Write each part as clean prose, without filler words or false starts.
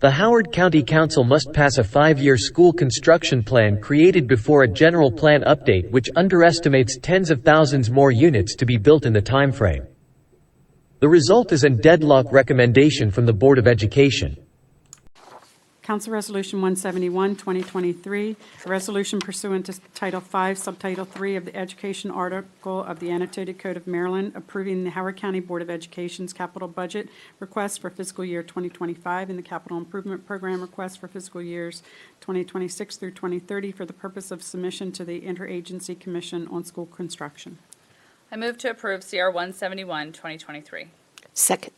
The Howard County Council must pass a 5-year school construction plan created before a general plan update which underestimates tens of thousands more units to be built in the timeframe. The result is a deadlock recommendation from the Board of Education. Council Resolution 171, 2023, a resolution pursuant to Title V, Subtitle 3 of the Education Article of the Annotated Code of Maryland, approving the Howard County Board of Education's capital budget request for fiscal year 2025 and the capital improvement program request for fiscal years 2026 through 2030 for the purpose of submission to the Interagency Commission on School Construction. I move to approve CR 171, 2023. Second.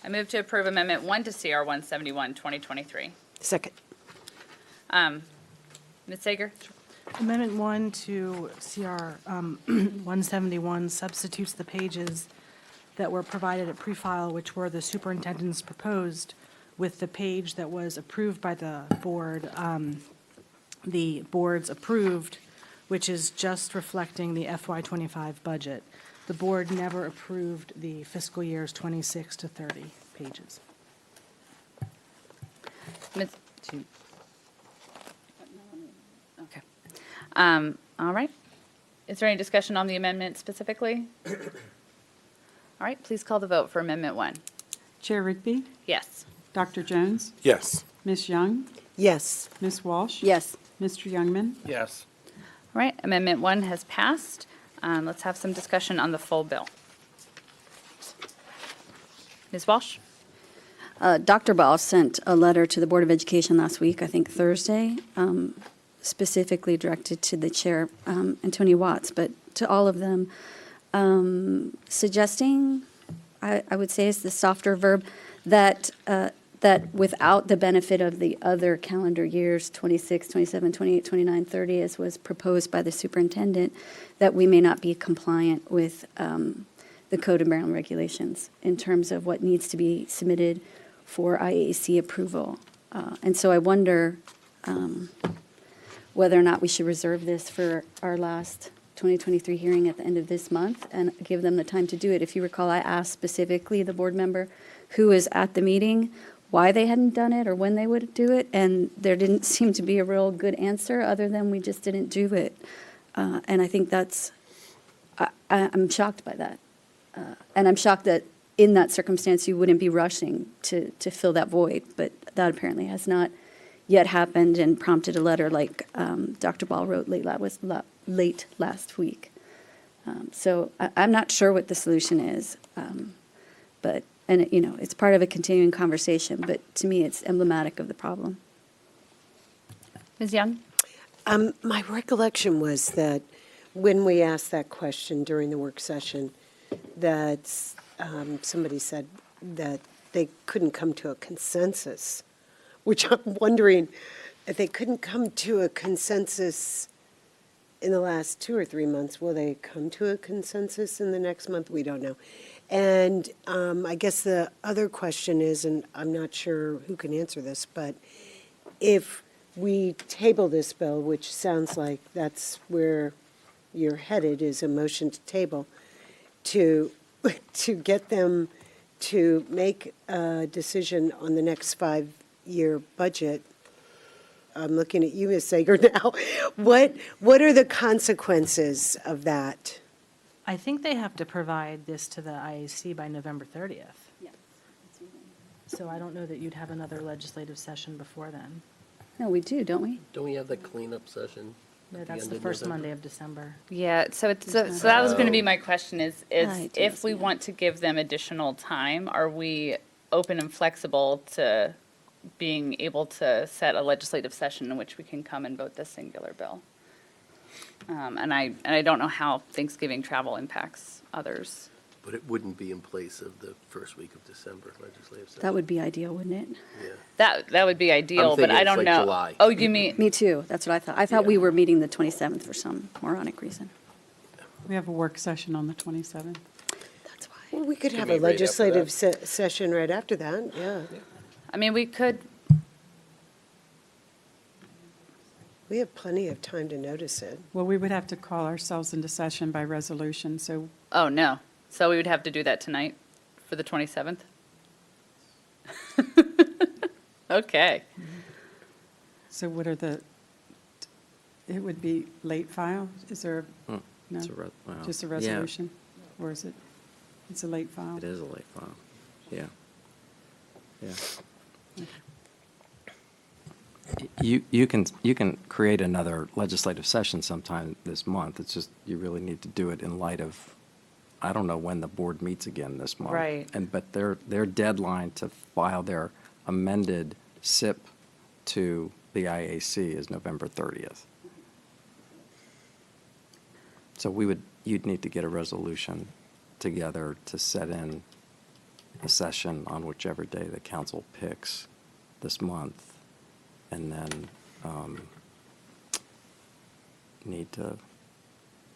I move to approve Amendment 1 to CR 171, 2023. Second. Ms. Sager? Amendment 1 to CR 171 substitutes the pages that were provided at pre-file, which were the superintendent's proposed, with the page that was approved by the board, the board's approved, which is just reflecting the FY25 budget. The board never approved the fiscal years 26 to 30 pages. Ms. Okay. All right. Is there any discussion on the amendment specifically? All right, please call the vote for Amendment 1. Chair Rigby, Yes. Dr. Jones, Yes. Ms. Young, Yes. Ms. Walsh. Yes. Mr. Youngman. Yes. All right, Amendment 1 has passed. Let's have some discussion on the full bill. Ms. Walsh? Dr. Ball sent a letter to the Board of Education last week, I think Thursday, specifically directed to the chair, Antonia Watts, but to all of them, suggesting, I would say is the softer verb, that without the benefit of the other calendar years, 26, 27, 28, 29, 30, as was proposed by the superintendent, that we may not be compliant with the Code of Maryland regulations in terms of what needs to be submitted for IAC approval. And so I wonder whether or not we should reserve this for our last 2023 hearing at the end of this month and give them the time to do it. If you recall, I asked specifically the board member who was at the meeting why they hadn't done it or when they would do it, and there didn't seem to be a real good answer other than we just didn't do it. And I think that's, I'm shocked by that. And I'm shocked that in that circumstance you wouldn't be rushing to fill that void, but that apparently has not yet happened and prompted a letter like Dr. Ball wrote late last week. So I'm not sure what the solution is, but and you know, it's part of a continuing conversation, but to me it's emblematic of the problem. Ms. Young? My recollection was that when we asked that question during the work session, that somebody said that they couldn't come to a consensus, which I'm wondering if they couldn't come to a consensus in the last 2 or 3 months. Will they come to a consensus in the next month? We don't know. And I guess the other question is, and I'm not sure who can answer this, but if we table this bill, which sounds like that's where you're headed, is a motion to table, to get them to make a decision on the next 5-year budget. I'm looking at you, Ms. Sager, now. What are the consequences of that? I think they have to provide this to the IAC by November 30th. Yeah. So I don't know that you'd have another legislative session before then. No, we do, don't we? Don't we have the cleanup session? No, at that's end the of first November? Monday of December. Yeah, so that was going to be my question is I do, if we yeah. want to give them additional time, are we open and flexible to being able to set a legislative session in which we can come and vote this singular bill? And I don't know how Thanksgiving travel impacts others. But it wouldn't be in place of the first week of December legislative session. That would be ideal, wouldn't it? Yeah. That would be ideal, but thinking I it's don't like know. July. Oh, you mean, Me too, that's what I thought. I thought Yeah. we were meeting the 27th for some moronic reason. We have a work session on the 27th. That's why. Well, we could Could have be a right after legislative that. session right after that, yeah. I mean, we could, We have plenty of time to notice it. Well, we would have to call ourselves into session by resolution, so oh, no. So we would have to do that tonight for the 27th? Okay. So what are it would be late file? Is there, no, It's a well, just a yeah, resolution? Or is it, it's a late file? It is a late file. Yeah. Yeah. You can create another legislative session sometime this month. It's just, you really need to do it in light of, I don't know when the board meets again this month. Right. But their deadline to file their amended SIP to the IAC is November 30th. So you'd need to get a resolution together to set in a session on whichever day the council picks this month. And then need to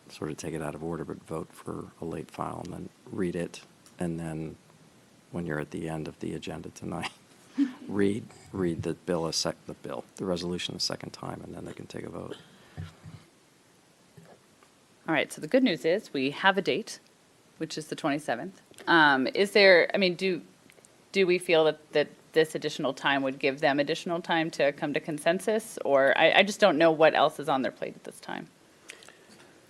sort of take it out of order, but vote for a late file and then read it. And then when you're at the end of the agenda tonight, read the the resolution a second time, and then they can take a vote. All right, so the good news is we have a date, which is the 27th. Is there, I mean, do we feel that this additional time would give them additional time to come to consensus? Or I just don't know what else is on their plate at this time.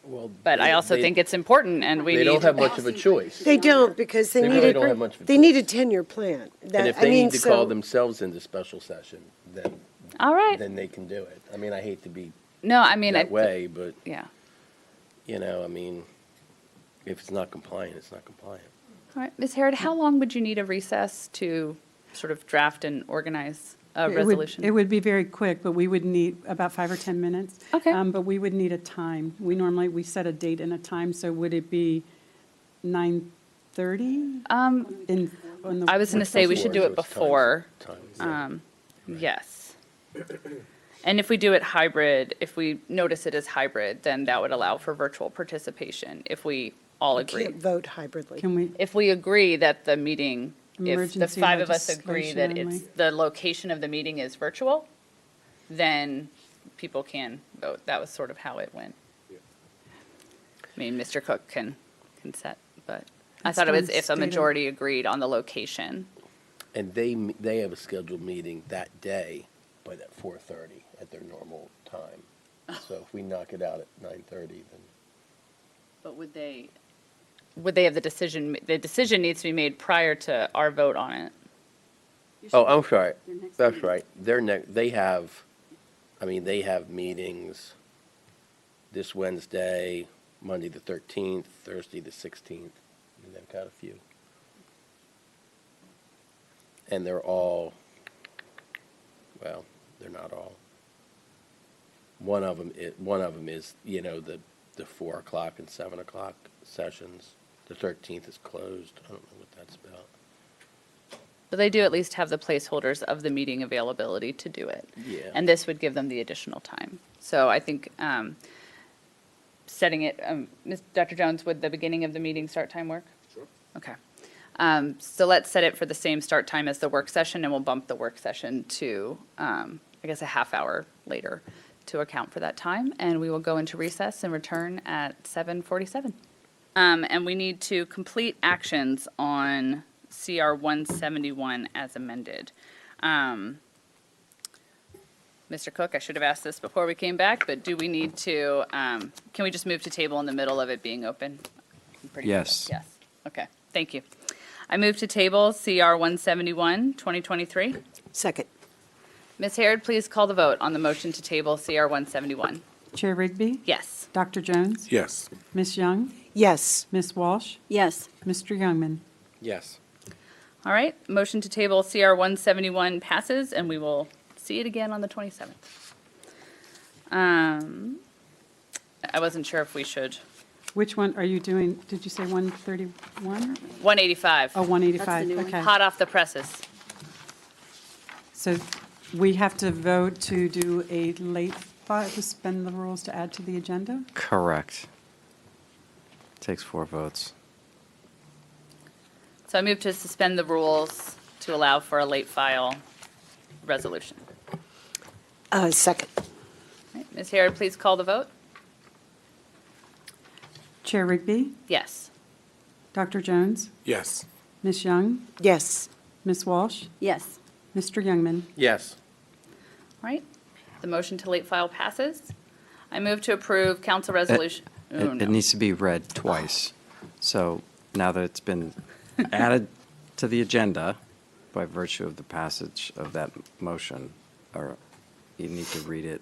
Well, But I also think it's important, and we They need. don't have much of a choice. They don't, because they They need really a, don't have much of a they need a 10-year plan. And if they need to call themselves into special session, All right. then they can do it. I mean, I hate to be No, I mean, that way, but, yeah. I mean, if it's not compliant, it's not compliant. All right, Ms. Harrod, how long would you need a recess to sort of draft and organize a resolution? It would be very quick, but we would need about 5 or 10 minutes. Okay. But we would need a time. We set a date and a time, so would it be 9:30? I was going to say we should do it before. Time. Yes. And if we do it hybrid, if we notice it as hybrid, then that would allow for virtual participation, if we all agree. Can't vote hybridly. Can we, If we agree that the meeting, if the Emergency five of us agree that legislation it's, only. the location of the meeting is virtual, then people can vote. That was sort of how it went. I mean, Mr. Cook can set, but I It's thought it was done if a stated. majority agreed on the location. And they have a scheduled meeting that day, but at 4:30 at their normal time. So if we knock it out at 9:30, then. But would they have the decision needs to be made prior to our vote on it. Oh, I'm sorry. That's right. They have meetings this Wednesday, Monday the 13th, Thursday the 16th, and they've got a few. And they're all, well, they're not all. One of them is, the 4 o'clock and 7 o'clock sessions. The 13th is closed. I don't know what that's about. But they do at least have the placeholders of the meeting availability to do it. Yeah. And this would give them the additional time. So I think setting it, Dr. Jones, would the beginning of the meeting start time work? Sure. Okay. So let's set it for the same start time as the work session, and we'll bump the work session to, I guess, a half hour later to account for that time. And we will go into recess and return at 7:47. And we need to complete actions on CR 171 as amended. Mr. Cook, I should have asked this before we came back, but do we need to, can we just move to table in the middle of it being open? I'm pretty sure. Yes. Yes, okay, thank you. I move to table CR 171, 2023. Second. Ms. Harrod, please call the vote on the motion to table CR 171. Chair Rigby? Yes. Dr. Jones? Yes. Ms. Young? Yes. Ms. Walsh? Yes. Mr. Youngman? Yes. All right, motion to table CR 171 passes, and we will see it again on the 27th. I wasn't sure if we should. Which one are you doing? Did you say 131? 185, Oh, 185, That's the new one. okay. hot off the presses. So we have to vote to do a late file, suspend the rules to add to the agenda? Correct. Takes 4 votes. So I move to suspend the rules to allow for a late file resolution. Second. All right, Ms. Harrod, please call the vote. Chair Rigby? Yes. Dr. Jones? Yes. Ms. Young? Yes. Ms. Walsh? Yes. Mr. Youngman. Yes. All right, the motion to late file passes. I move to approve council resolution. Oh, It no. needs to be read twice. So now that it's been added to the agenda by virtue of the passage of that motion, or you need to read it.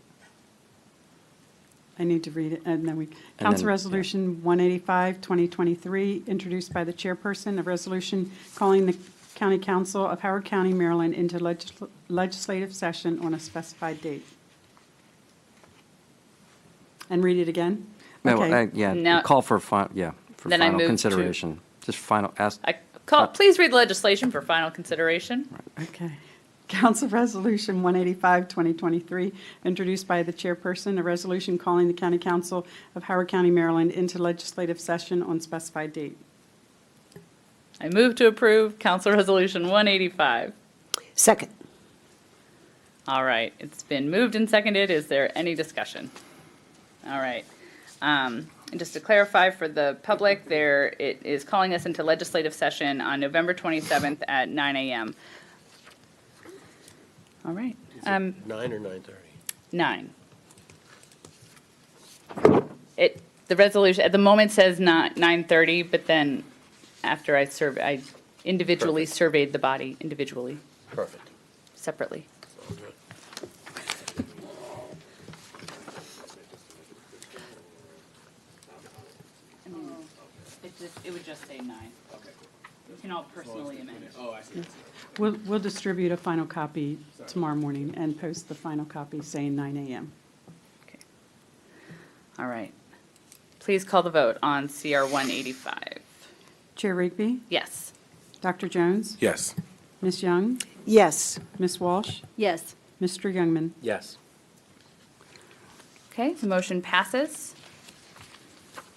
I need to read it, and then Council yeah. Resolution 185, 2023, introduced by the chairperson, a resolution calling the County Council of Howard County, Maryland into legislative session on a specified date. And read it again? No, Okay. Yeah, Now- call for for Then I final move to- consideration. Just final, ask. Please read the legislation for final consideration. Okay. Council Resolution 185, 2023, introduced by the chairperson, a resolution calling the County Council of Howard County, Maryland into legislative session on specified date. I move to approve council resolution 185. Second. All right, it's been moved and seconded. Is there any discussion? All right. And just to clarify for the public, it is calling us into legislative session on November 27th at 9 a.m. All right. 9 or 9:30? 9. The resolution, at the moment says not 9:30, but then after I individually Perfect. surveyed the body individually, Perfect. separately. All good. It would just say 9. Okay. We can all personally amend. Oh, I see. We'll distribute a final copy tomorrow morning and post the final copy saying 9 a.m. Okay. All right. Please call the vote on CR 185. Chair Rigby? Yes. Dr. Jones? Yes. Ms. Young? Yes. Ms. Walsh? Yes. Mr. Youngman? Yes. Okay, the motion passes.